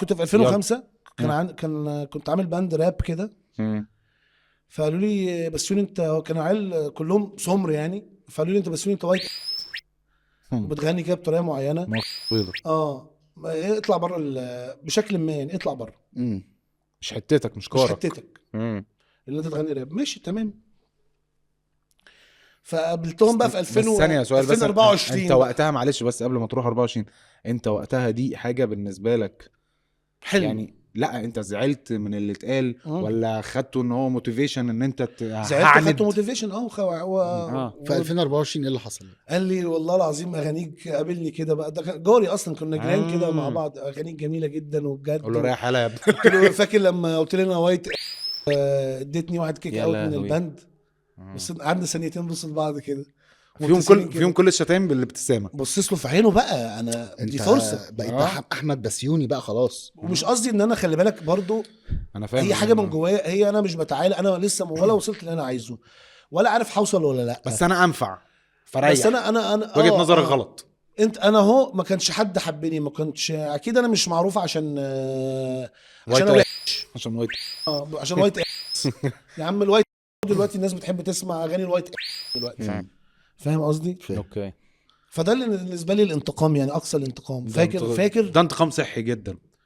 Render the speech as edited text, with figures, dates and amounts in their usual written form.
كنت في 2005 كنت عامل باند راب كده. فقالوا لي بسيوني انت، كانوا عيال كلهم سمر يعني، فقالوا لي انت بسيوني انت وايت وبتغني كده بطريقه معينه. اطلع بره بشكل ما يعني، اطلع بره. مش حتتك، مش مش كارك. حتتك اللي انت تغني راب. ماشي تمام. فقابلتهم بقى في 2000 بس ثانيه سؤال، بس 2024 انت وقتها معلش بس قبل ما تروح 24، انت وقتها دي حاجه بالنسبه لك حلو يعني؟ لا انت زعلت من اللي اتقال ولا خدته ان هو موتيفيشن ان انت زعلت وخدته هعند؟ موتيفيشن. في 2024 ايه اللي حصل؟ قال لي والله العظيم اغانيك قابلني كده بقى، ده جاري اصلا، كنا جيران كده مع بعض، اغانيك جميله جدا وبجد. قول له رايح حاله يا ابني. قلت له فاكر لما قلت لي انا وايت اديتني واحد كيك يا اوت من لهوي. الباند، بس قعدنا ثانيتين بص لبعض كده فيهم كل الشتايم بالابتسامه. بصيت له في عينه بقى، انا دي فرصه بقيت احمد بسيوني بقى خلاص. ومش قصدي ان انا خلي بالك برضو، انا فاهم هي حاجه من جوايا، هي انا مش بتعالى، انا لسه ولا وصلت اللي انا عايزه ولا عارف هوصل ولا لا، بس انا انفع فريح. بس انا وجهه نظرك غلط. انا اهو ما كانش حد حبني، ما كنتش اكيد، انا مش معروف عشان عشان وايت عشان وايت يا عم الوايت دلوقتي الناس بتحب تسمع اغاني الوايت دلوقتي. فاهم قصدي؟ اوكي. فده اللي بالنسبه لي الانتقام يعني، اقصى الانتقام. فاكر ده انتقام صحي جدا.